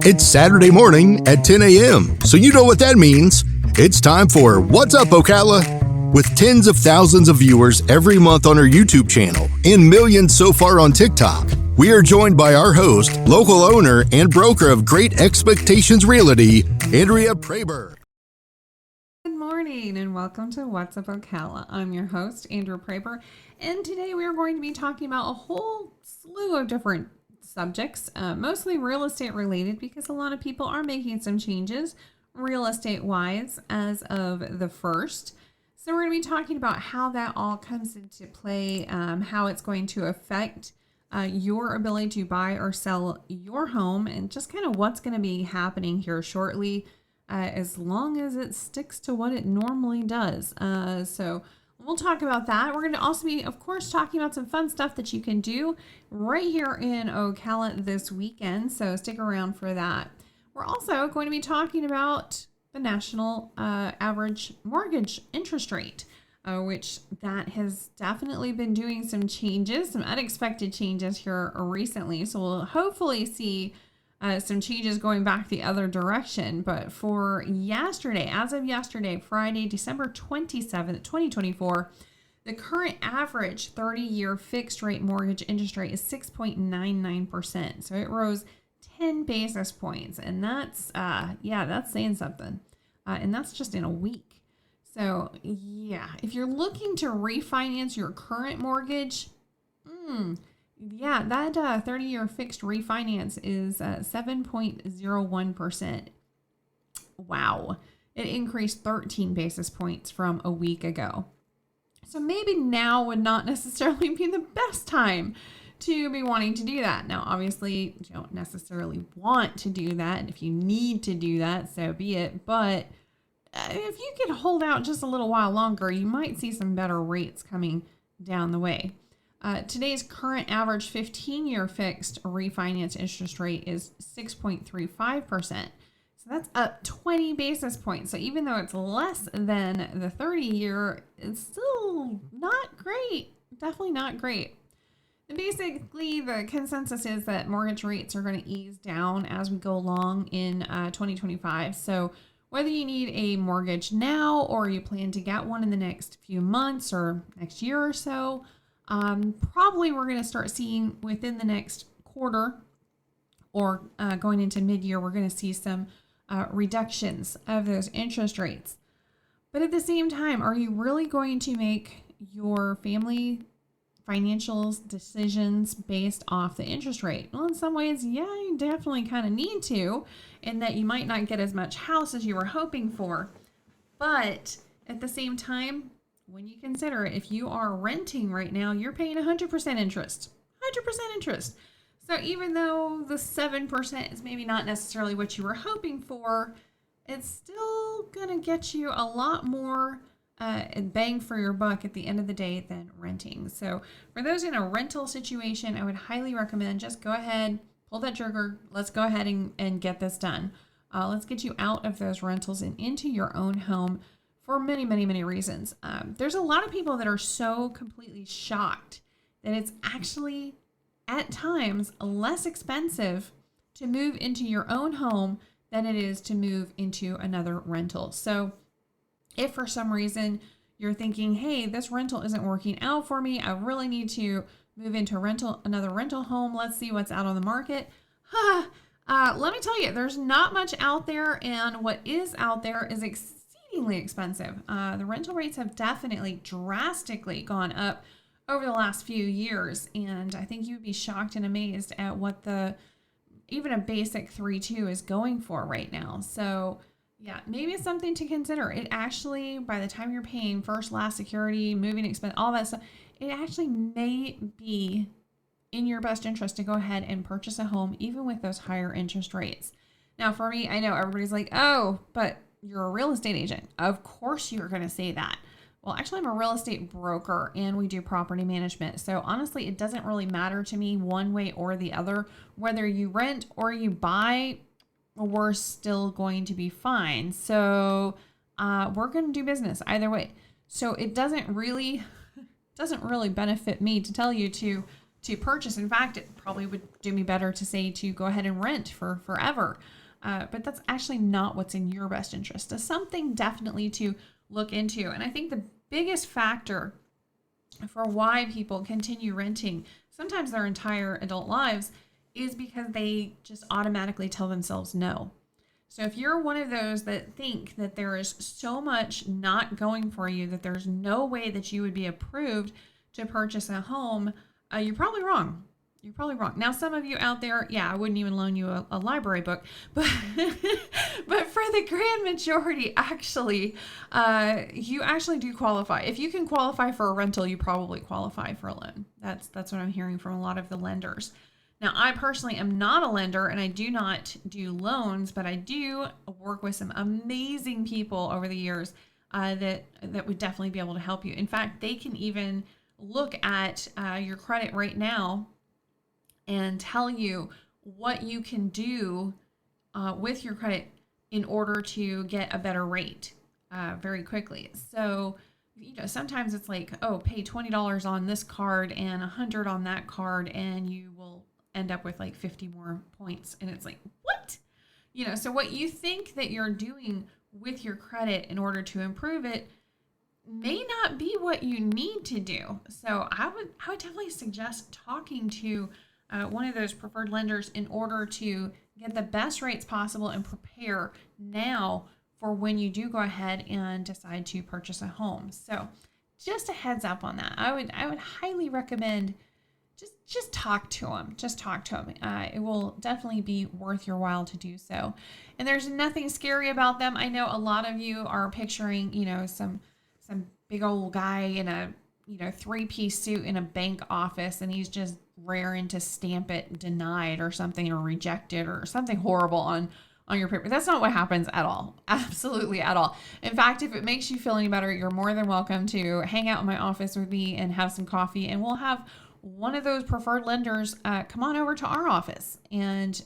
It's Saturday morning at 10 a.m., so you know what that means. It's time for What's Up, Ocala? With tens of thousands of viewers every month on our YouTube channel and millions so far on TikTok, we are joined by our host, local owner, and broker of Great Expectations Realty, Andrea Praber. Good morning and welcome to What's Up, Ocala. I'm your host, Andrea Praber, and today we are going to be talking about a whole slew of different subjects, mostly real estate related, because a lot of people are making some changes real estate wise as of the 1st. So we're going to be talking about how that all comes into play, how it's going to affect your ability to buy or sell your home, and just kind of what's going to be happening here shortly, as long as it sticks to what it normally does. So we'll talk about that. We're going to also be, of course, talking about some fun stuff that you can do right here in Ocala this weekend. So stick around for that. We're also going to be talking about the national average mortgage interest rate, which that has definitely been doing some changes, some unexpected changes here recently. So we'll hopefully see some changes going back the other direction. But for yesterday, as of yesterday, Friday, December 27th, 2024, the current average 30-year fixed rate mortgage interest rate is 6.99%. So it rose 10 basis points. And that's, that's saying something. And that's just in a week. So yeah, if you're looking to refinance your current mortgage, that 30-year fixed refinance is 7.01%. Wow. It increased 13 basis points from a week ago. So maybe now would not necessarily be the best time to be wanting to do that. Now, obviously, you don't necessarily want to do that. And if you need to do that, so be it. But if you could hold out just a little while longer, you might see some better rates coming down the way. Today's current average 15-year fixed refinance interest rate is 6.35%. So that's up 20 basis points. So even though it's less than the 30-year, it's still not great. Definitely not great. And basically, the consensus is that mortgage rates are going to ease down as we go along in 2025. So whether you need a mortgage now or you plan to get one in the next few months or next year or so, probably we're going to start seeing within the next quarter or going into mid-year, we're going to see some reductions of those interest rates. But at the same time, are you really going to make your family financial decisions based off the interest rate? Well, in some ways, yeah, you definitely kind of need to, in that you might not get as much house as you were hoping for. But at the same time, when you consider it, if you are renting right now, you're paying 100% interest. 100% interest. So even though the 7% is maybe not necessarily what you were hoping for, it's still going to get you a lot more bang for your buck at the end of the day than renting. So for those in a rental situation, I would highly recommend just go ahead, pull that trigger. Let's go ahead and get this done. Let's get you out of those rentals and into your own home for many, many, many reasons. There's a lot of people that are so completely shocked that it's actually at times less expensive to move into your own home than it is to move into another rental. So if for some reason you're thinking, hey, this rental isn't working out for me, I really need to move into another rental home, let's see what's out on the market. Let me tell you, there's not much out there, and what is out there is exceedingly expensive. The rental rates have definitely drastically gone up over the last few years, and I think you'd be shocked and amazed at what even a basic 3.2 is going for right now. So yeah, maybe it's something to consider. It actually, by the time you're paying first, last, security, moving expense, all that stuff, it actually may be in your best interest to go ahead and purchase a home, even with those higher interest rates. Now, for me, I know everybody's like, oh, but you're a real estate agent. Of course you're going to say that. Well, actually, I'm a real estate broker and we do property management. So honestly, it doesn't really matter to me one way or the other. Whether you rent or you buy, we're still going to be fine. So we're going to do business either way. So it doesn't really benefit me to tell you to to purchase. In fact, it probably would do me better to say to go ahead and rent for forever. But that's actually not what's in your best interest. It's something definitely to look into. And I think the biggest factor for why people continue renting, sometimes their entire adult lives, is because they just automatically tell themselves no. So if you're one of those that think that there is so much not going for you, that there's no way that you would be approved to purchase a home, you're probably wrong. You're probably wrong. Now, some of you out there, yeah, I wouldn't even loan you a library book, but but for the grand majority, actually, you actually do qualify. If you can qualify for a rental, you probably qualify for a loan. That's what I'm hearing from a lot of the lenders. Now, I personally am not a lender and I do not do loans, but I do work with some amazing people over the years that would definitely be able to help you. In fact, they can even look at your credit right now and tell you what you can do with your credit in order to get a better rate very quickly. So, sometimes it's like, oh, pay $20 on this card and $100 on that card, and you will end up with like 50 more points. And it's like, what? So what you think that you're doing with your credit in order to improve it may not be what you need to do. So I would definitely suggest talking to one of those preferred lenders in order to get the best rates possible and prepare now for when you do go ahead and decide to purchase a home. So just a heads up on that. I would highly recommend just talk to them. Just talk to them. It will definitely be worth your while to do so. And there's nothing scary about them. I know a lot of you are picturing, some big old guy in a 3-piece suit in a bank office, and he's just raring to stamp it denied or something, or rejected or something horrible on your paper. That's not what happens at all. Absolutely at all. In fact, if it makes you feel any better, you're more than welcome to hang out in my office with me and have some coffee, and we'll have one of those preferred lenders come on over to our office, and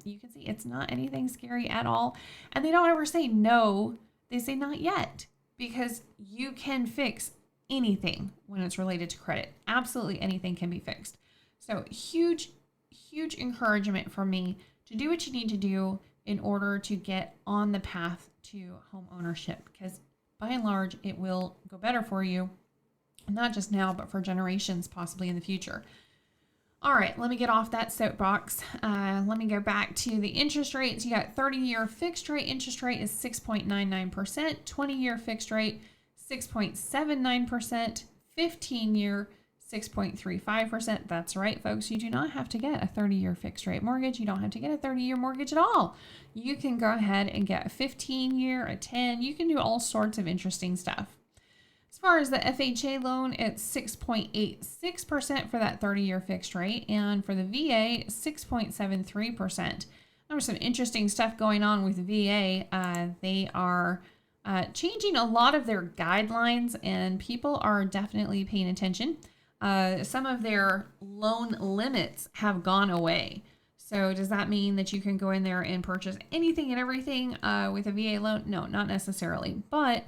you can see it's not anything scary at all. And they don't ever say no. They say not yet, because you can fix anything when it's related to credit. Absolutely anything can be fixed. So huge encouragement from me to do what you need to do in order to get on the path to home ownership, because by and large, it will go better for you, not just now, but for generations possibly in the future. All right, let me get off that soapbox. Let me go back to the interest rates. You got 30-year fixed rate interest rate is 6.99%, 20-year fixed rate 6.79%, 15-year 6.35%. That's right, folks. You do not have to get a 30-year fixed rate mortgage. You don't have to get a 30-year mortgage at all. You can go ahead and get a 15-year, a 10. You can do all sorts of interesting stuff. As far as the FHA loan, it's 6.86% for that 30-year fixed rate, and for the VA, 6.73%. There's some interesting stuff going on with VA. They are changing a lot of their guidelines, and people are definitely paying attention. Some of their loan limits have gone away. So does that mean that you can go in there and purchase anything and everything with a VA loan? No, not necessarily. But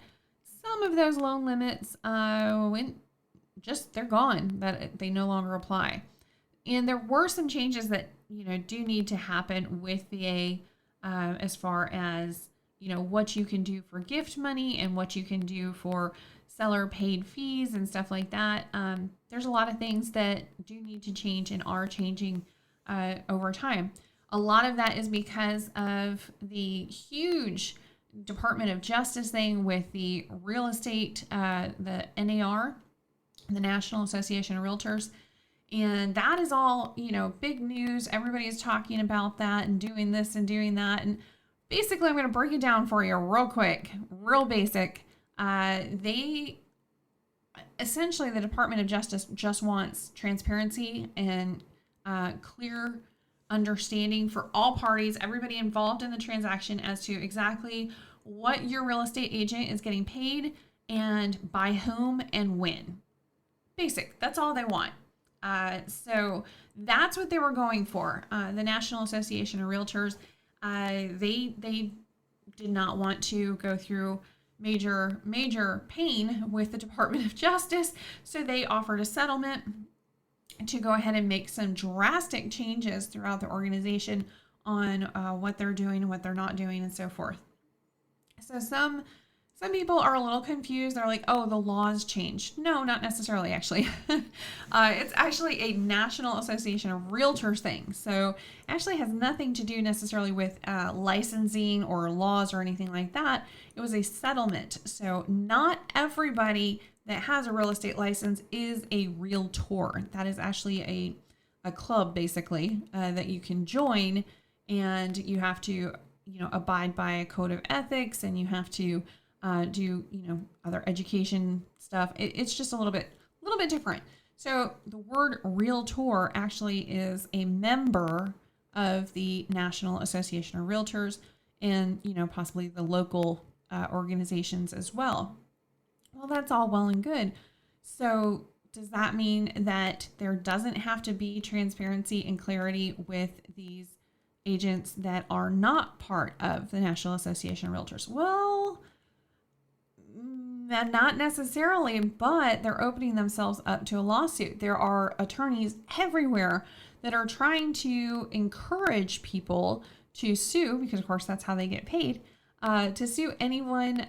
some of those loan limits, they're gone, that they no longer apply. And there were some changes that, do need to happen with VA as far as, what you can do for gift money and what you can do for seller paid fees and stuff like that. There's a lot of things that do need to change and are changing over time. A lot of that is because of the huge Department of Justice thing with the real estate, the NAR, the National Association of Realtors. And that is all, big news. Everybody is talking about that and doing this and doing that. And basically, I'm going to break it down for you real quick, real basic. They essentially, the Department of Justice just wants transparency and clear understanding for all parties, everybody involved in the transaction, as to exactly what your real estate agent is getting paid and by whom and when. Basic. That's all they want. So that's what they were going for. The National Association of Realtors, they did not want to go through major pain with the Department of Justice, so they offered a settlement. to go ahead and make some drastic changes throughout the organization on what they're doing and what they're not doing and so forth. So some people are a little confused. They're like, oh, the laws changed. No, not necessarily, actually. It's actually a National Association of Realtors thing. So it actually has nothing to do necessarily with licensing or laws or anything like that. It was a settlement. So not everybody that has a real estate license is a realtor. That is actually a club, basically, that you can join, and you have to, abide by a code of ethics, and you have to do, other education stuff. It's just a little bit different. So the word realtor actually is a member of the National Association of Realtors, and, possibly the local organizations as well. Well, that's all well and good. So does that mean that there doesn't have to be transparency and clarity with these agents that are not part of the National Association of Realtors? Well, not necessarily, but they're opening themselves up to a lawsuit. There are attorneys everywhere that are trying to encourage people to sue, because of course that's how they get paid, to sue anyone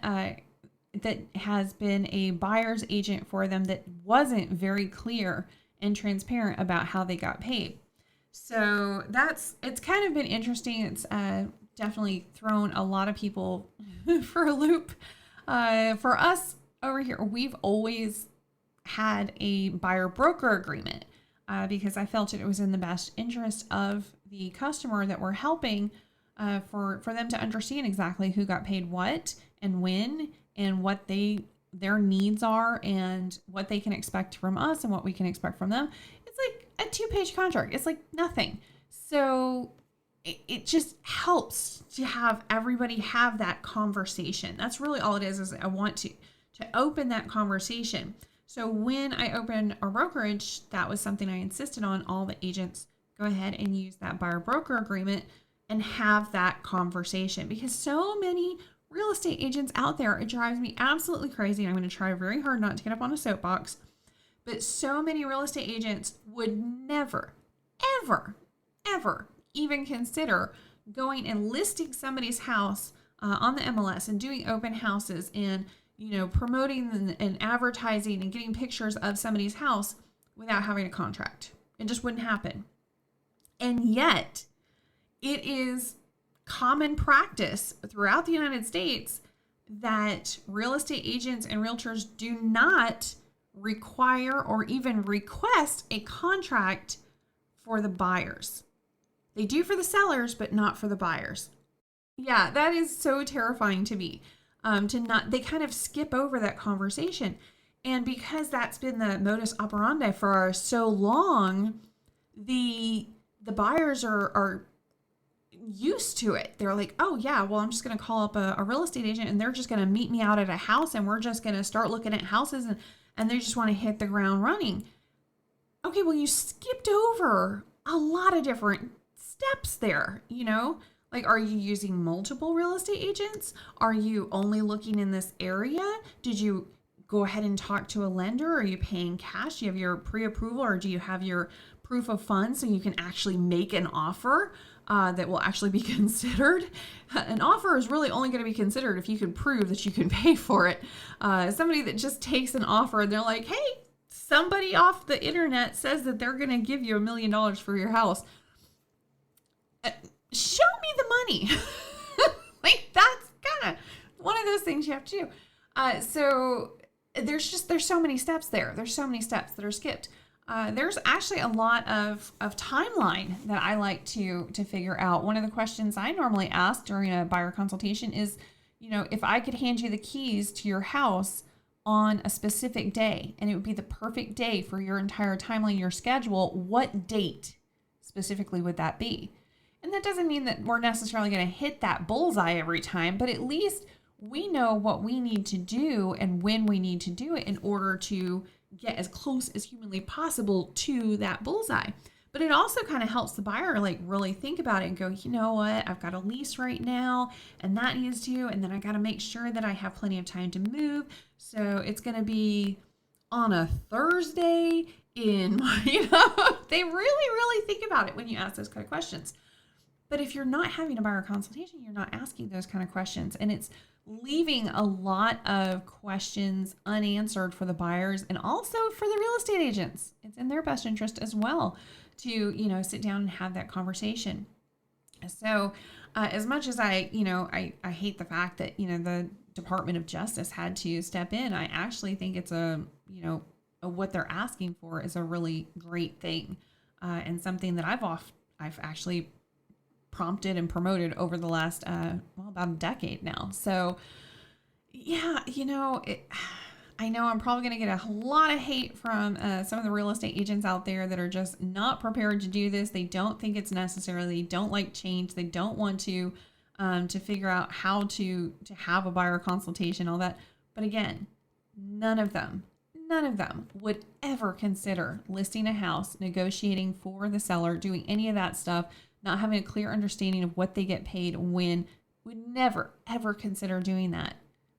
that has been a buyer's agent for them that wasn't very clear and transparent about how they got paid. So it's kind of been interesting. It's definitely thrown a lot of people for a loop. For us over here, we've always had a buyer-broker agreement because I felt it was in the best interest of the customer that we're helping for them to understand exactly who got paid what and when, and what their needs are, and what they can expect from us and what we can expect from them. It's like a 2-page contract. It's like nothing. So it just helps to have everybody have that conversation. That's really all it is I want to open that conversation. So when I opened our brokerage, that was something I insisted on. All the agents go ahead and use that buyer broker agreement and have that conversation, because so many real estate agents out there, it drives me absolutely crazy. I'm going to try very hard not to get up on a soapbox, but so many real estate agents would never, ever, ever even consider going and listing somebody's house on the MLS and doing open houses and, promoting and advertising and getting pictures of somebody's house without having a contract. It just wouldn't happen. And yet it is common practice throughout the United States that real estate agents and realtors do not require or even request a contract for the buyers. They do for the sellers, but not for the buyers. Yeah, that is so terrifying to me. They kind of skip over that conversation. And because that's been the modus operandi for so long, the buyers are used to it. They're like, oh yeah, well, I'm just going to call up a real estate agent, and they're just going to meet me out at a house, and we're just going to start looking at houses, and they just want to hit the ground running. Okay, well, you skipped over a lot of different steps there, Like, are you using multiple real estate agents? Are you only looking in this area? Did you go ahead and talk to a lender? Are you paying cash? Do you have your pre-approval, or do you have your proof of funds so you can actually make an offer that will actually be considered? An offer is really only going to be considered if you can prove that you can pay for it. Somebody that just takes an offer and they're like, hey, somebody off the internet says that they're going to give you $1 million for your house. Show me the money. Like, that's kind of one of those things you have to do. So there's so many steps there. There's so many steps that are skipped. There's actually a lot of timeline that I like to figure out. One of the questions I normally ask during a buyer consultation is, if I could hand you the keys to your house on a specific day, and it would be the perfect day for your entire timeline, your schedule, what date specifically would that be? And that doesn't mean that we're necessarily going to hit that bullseye every time, but at least we know what we need to do and when we need to do it in order to get as close as humanly possible to that bullseye. But it also kind of helps the buyer like really think about it and go, you know what, I've got a lease right now and that needs to, and then I got to make sure that I have plenty of time to move. So it's going to be on a Thursday in, they really, really think about it when you ask those kind of questions. But if you're not having a buyer consultation, you're not asking those kind of questions. And it's leaving a lot of questions unanswered for the buyers and also for the real estate agents. It's in their best interest as well to, sit down and have that conversation. So as much as I hate the fact that, the Department of Justice had to step in, I actually think it's what they're asking for is a really great thing. And something that I've actually prompted and promoted over the last, about a decade now. So yeah, I know I'm probably going to get a lot of hate from some of the real estate agents out there that are just not prepared to do this. They don't think it's necessary. They don't like change. They don't want to figure out how to have a buyer consultation, all that. But again, none of them would ever consider listing a house, negotiating for the seller, doing any of that stuff, not having a clear understanding of what they get paid when, would never, ever consider doing that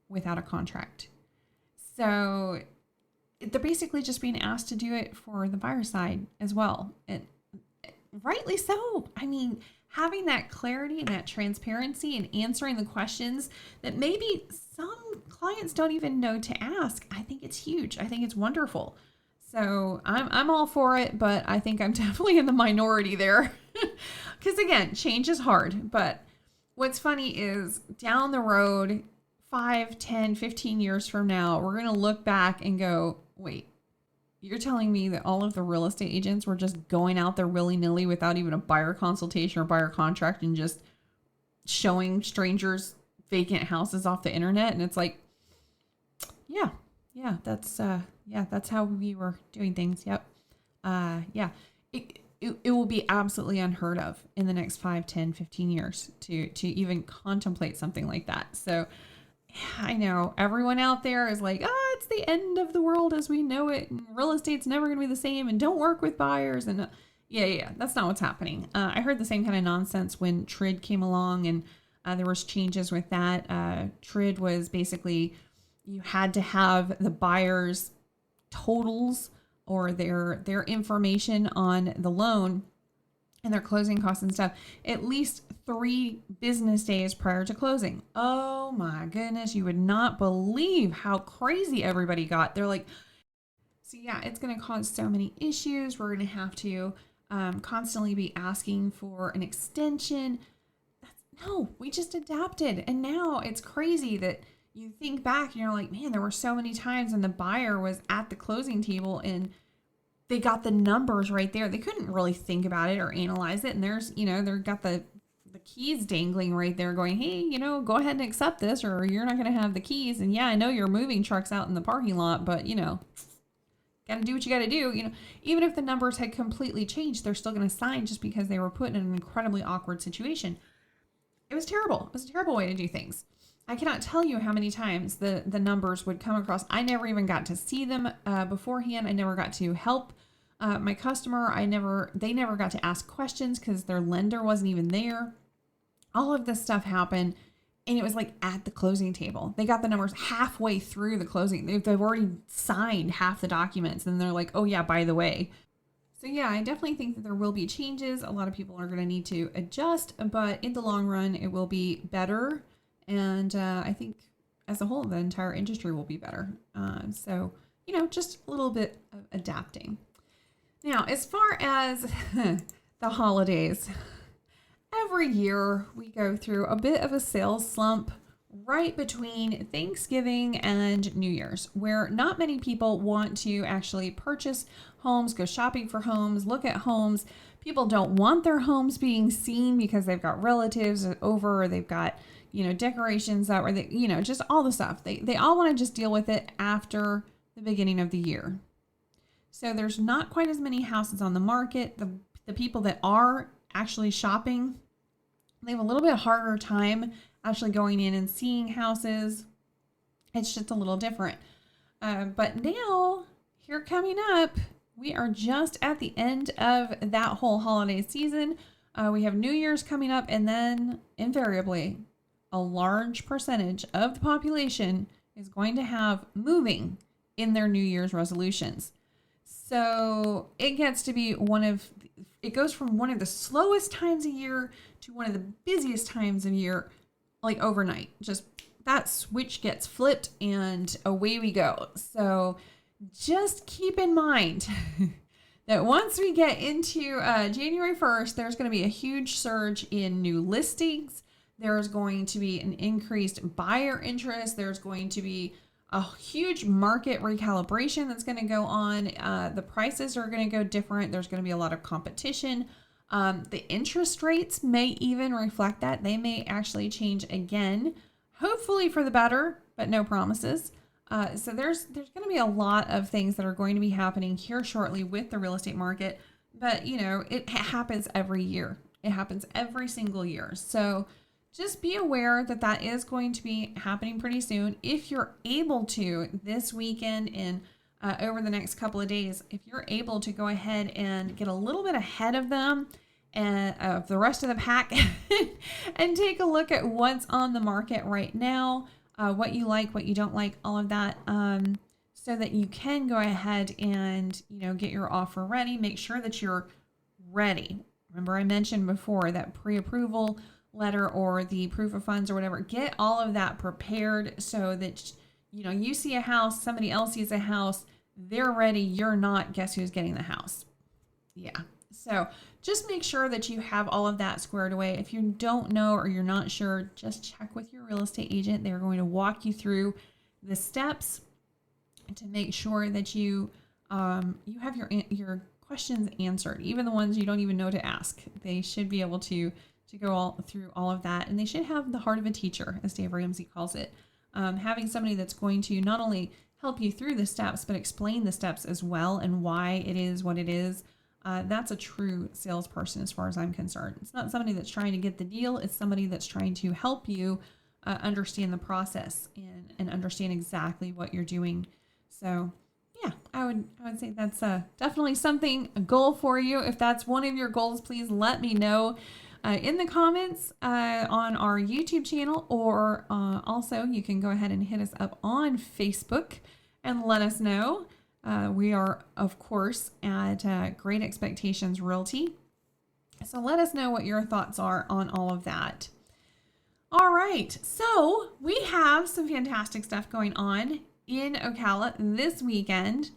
without a contract. So they're basically just being asked to do it for the buyer side as well. And rightly so. I mean, having that clarity and that transparency and answering the questions that maybe some clients don't even know to ask, I think it's huge. I think it's wonderful. So I'm all for it, but I think I'm definitely in the minority there. Because again, change is hard. But what's funny is down the road, 5, 10, 15 years from now, we're going to look back and go, wait, you're telling me that all of the real estate agents were just going out there willy-nilly without even a buyer consultation or buyer contract and just showing strangers vacant houses off the internet? And it's like, yeah, that's how we were doing things. Yep. It will be absolutely unheard of in the next 5, 10, 15 years to even contemplate something like that. So I know everyone out there is like, it's the end of the world as we know it, and real estate's never going to be the same, and don't work with buyers. And yeah, that's not what's happening. I heard the same kind of nonsense when TRID came along, and there was changes with that. TRID was basically you had to have the buyers' totals or their information on the loan and their closing costs and stuff at least 3 business days prior to closing. Oh my goodness, you would not believe how crazy everybody got. They're like, so yeah, it's going to cause so many issues. We're going to have to constantly be asking for an extension. No, we just adapted. And now it's crazy that you think back and you're like, man, there were so many times when the buyer was at the closing table and they got the numbers right there. They couldn't really think about it or analyze it. And there's, they've got the keys dangling right there going, hey, go ahead and accept this or you're not going to have the keys. And yeah, I know you're moving trucks out in the parking lot, but got to do what you got to do. Even if the numbers had completely changed, they're still going to sign just because they were put in an incredibly awkward situation. It was terrible. It was a terrible way to do things. I cannot tell you how many times the numbers would come across. I never even got to see them beforehand. I never got to help my customer. They never got to ask questions because their lender wasn't even there. All of this stuff happened, and it was like at the closing table. They got the numbers halfway through the closing. They've already signed half the documents, and they're like, oh yeah, by the way. So yeah, I definitely think that there will be changes. A lot of people are going to need to adjust, but in the long run, it will be better. And I think as a whole, the entire industry will be better. So, just a little bit of adapting. Now, as far as the holidays, every year we go through a bit of a sales slump right between Thanksgiving and New Year's, where not many people want to actually purchase homes, go shopping for homes, look at homes. People don't want their homes being seen because they've got relatives over, or they've got, decorations that were, just all the stuff. They all want to just deal with it after the beginning of the year. So there's not quite as many houses on the market. The people that are actually shopping, they have a little bit harder time actually going in and seeing houses. It's just a little different. But now, here coming up, we are just at the end of that whole holiday season. We have New Year's coming up, and then invariably, a large percentage of the population is going to have moving in their New Year's resolutions. So it gets to be it goes from one of the slowest times a year to one of the busiest times of year, like overnight. Just that switch gets flipped and away we go. So just keep in mind that once we get into January 1st, there's going to be a huge surge in new listings. There's going to be an increased buyer interest. There's going to be a huge market recalibration that's going to go on. The prices are going to go different. There's going to be a lot of competition. The interest rates may even reflect that. They may actually change again, hopefully for the better, but no promises. So there's going to be a lot of things that are going to be happening here shortly with the real estate market. But, it happens every year. It happens every single year. So just be aware that that is going to be happening pretty soon. If you're able to this weekend and over the next couple of days, if you're able to go ahead and get a little bit ahead of them and of the rest of the pack and take a look at what's on the market right now, what you like, what you don't like, all of that, so that you can go ahead and, get your offer ready. Make sure that you're ready. Remember I mentioned before that pre-approval letter or the proof of funds or whatever, get all of that prepared so that, you see a house, somebody else sees a house, they're ready, you're not, guess who's getting the house? Yeah. So just make sure that you have all of that squared away. If you don't know or you're not sure, just check with your real estate agent. They're going to walk you through the steps to make sure that you have your questions answered, even the ones you don't even know to ask. They should be able to go through all of that, and they should have the heart of a teacher, as Dave Ramsey calls it. Having somebody that's going to not only help you through the steps, but explain the steps as well and why it is what it is. That's a true salesperson as far as I'm concerned. It's not somebody that's trying to get the deal. It's somebody that's trying to help you understand the process and understand exactly what you're doing. So yeah, I would say that's definitely a goal for you. If that's one of your goals, please let me know in the comments on our YouTube channel, or also you can go ahead and hit us up on Facebook and let us know. We are, of course, at Great Expectations Realty. So let us know what your thoughts are on all of that. All right, so we have some fantastic stuff going on in Ocala this weekend.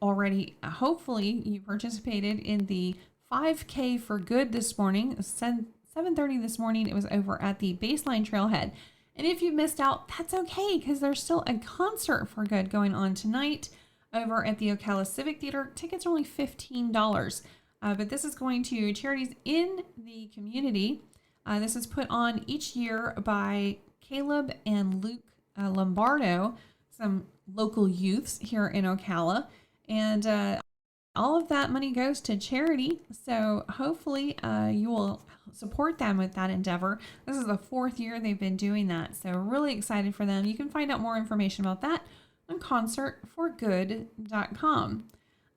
Already, hopefully, you participated in the 5K for Good this morning. 7:30 this morning. It was over at the Baseline Trailhead. And if you missed out, that's okay, because there's still a concert for good going on tonight over at the Ocala Civic Theater. Tickets are only $15. But this is going to charities in the community. This is put on each year by Caleb and Luke Lombardo, some local youths here in Ocala. And all of that money goes to charity. So hopefully you will support them with that endeavor. This is the 4th year they've been doing that. So really excited for them. You can find out more information about that on concertforgood.com.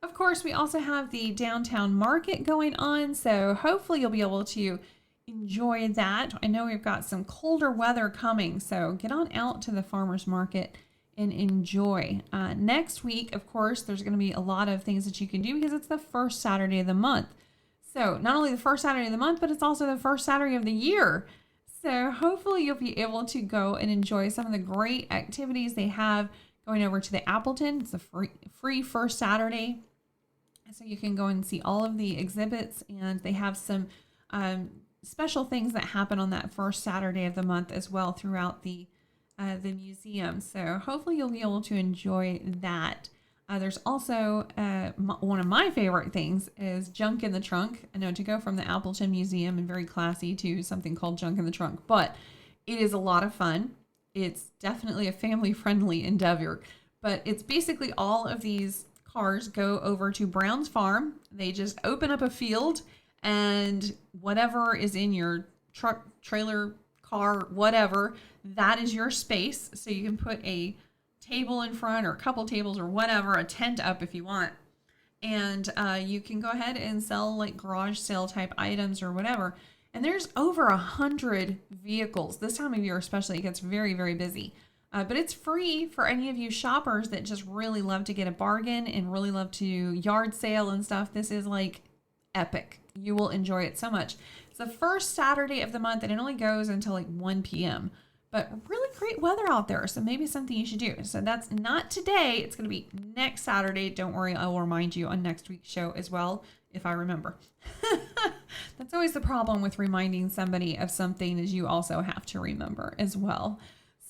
Of course, we also have the downtown market going on. So hopefully you'll be able to enjoy that. I know we've got some colder weather coming. So get on out to the farmers market and enjoy. Next week, of course, there's going to be a lot of things that you can do because it's the first Saturday of the month. So not only the first Saturday of the month, but it's also the first Saturday of the year. So hopefully you'll be able to go and enjoy some of the great activities they have going over to the Appleton. It's a free first Saturday. So you can go and see all of the exhibits, and they have some special things that happen on that first Saturday of the month as well throughout the museum. So hopefully you'll be able to enjoy that. There's also one of my favorite things is Junk in the Trunk. I know, to go from the Appleton Museum and very classy to something called Junk in the Trunk, but it is a lot of fun. It's definitely a family-friendly endeavor, but it's basically all of these cars go over to Brown's Farm. They just open up a field, and whatever is in your truck, trailer, car, whatever, that is your space. So you can put a table in front, or a couple tables, or whatever, a tent up if you want. And you can go ahead and sell like garage sale type items or whatever. And there's over 100 vehicles. This time of year especially, it gets very, very busy. But it's free for any of you shoppers that just really love to get a bargain and really love to yard sale and stuff. This is like epic. You will enjoy it so much. It's the first Saturday of the month and it only goes until like 1 p.m. But really great weather out there. So maybe something you should do. So that's not today. It's going to be next Saturday. Don't worry. I will remind you on next week's show as well, if I remember. That's always the problem with reminding somebody of something, is you also have to remember as well.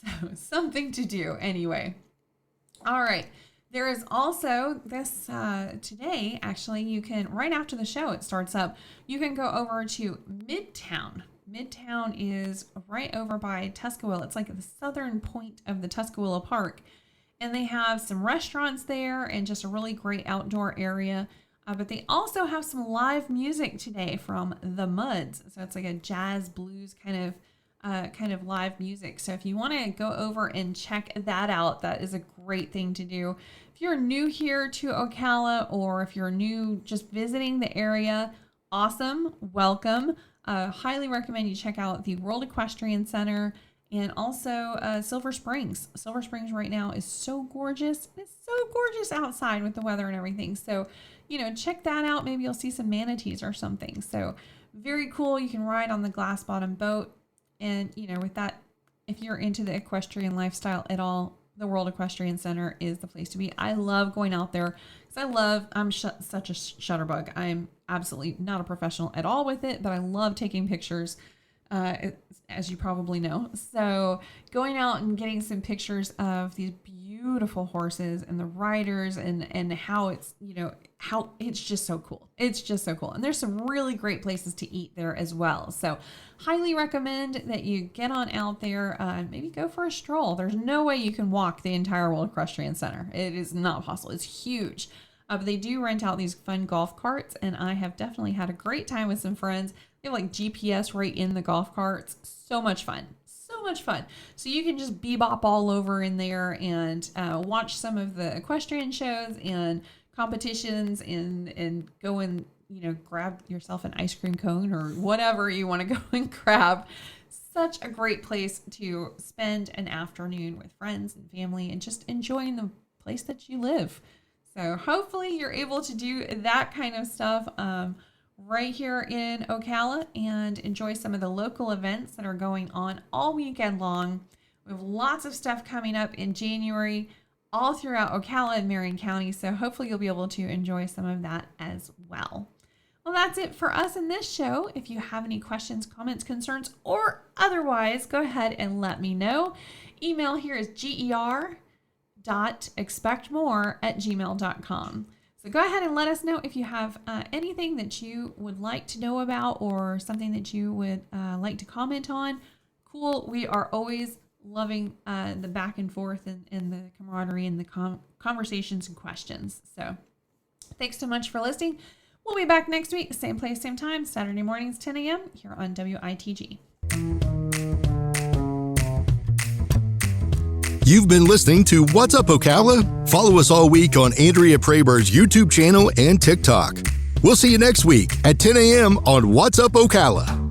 So something to do anyway. All right. There is also this today, actually, you can, right after the show, it starts up, you can go over to Midtown. Midtown is right over by Tuscaloosa. It's like the southern point of the Tuscaloosa Park. And they have some restaurants there and just a really great outdoor area. But they also have some live music today from The Muds. So it's like a jazz blues kind of live music. So if you want to go over and check that out, that is a great thing to do. If you're new here to Ocala, or if you're new just visiting the area, awesome, welcome. Highly recommend you check out the World Equestrian Center and also Silver Springs. Silver Springs right now is so gorgeous. It's so gorgeous outside with the weather and everything. So, check that out. Maybe you'll see some manatees or something. So very cool. You can ride on the glass bottom boat. And, with that, if you're into the equestrian lifestyle at all, the World Equestrian Center is the place to be. I love going out there because I'm such a shutterbug. I'm absolutely not a professional at all with it, but I love taking pictures, as you probably know. So going out and getting some pictures of these beautiful horses and the riders and how it's, how it's just so cool. It's just so cool. And there's some really great places to eat there as well. So highly recommend that you get on out there, maybe go for a stroll. There's no way you can walk the entire World Equestrian Center. It is not possible. It's huge. But they do rent out these fun golf carts, and I have definitely had a great time with some friends. They have like GPS right in the golf carts. So much fun. So much fun. So you can just bebop all over in there and watch some of the equestrian shows and competitions and go and, grab yourself an ice cream cone or whatever you want to go and grab. Such a great place to spend an afternoon with friends and family and just enjoying the place that you live. So hopefully you're able to do that kind of stuff right here in Ocala and enjoy some of the local events that are going on all weekend long. We have lots of stuff coming up in January all throughout Ocala and Marion County. So hopefully you'll be able to enjoy some of that as well. Well, that's it for us in this show. If you have any questions, comments, concerns, or otherwise, go ahead and let me know. Email here is ger.expectmore@gmail.com. So go ahead and let us know if you have anything that you would like to know about or something that you would like to comment on. Cool. We are always loving the back and forth and the camaraderie and the conversations and questions. So thanks so much for listening. We'll be back next week, same place, same time, Saturday mornings, 10 a.m. here on WITG. You've been listening to What's Up, Ocala? Follow us all week on Andrea Praber's YouTube channel and TikTok. We'll see you next week at 10 a.m. on What's Up, Ocala.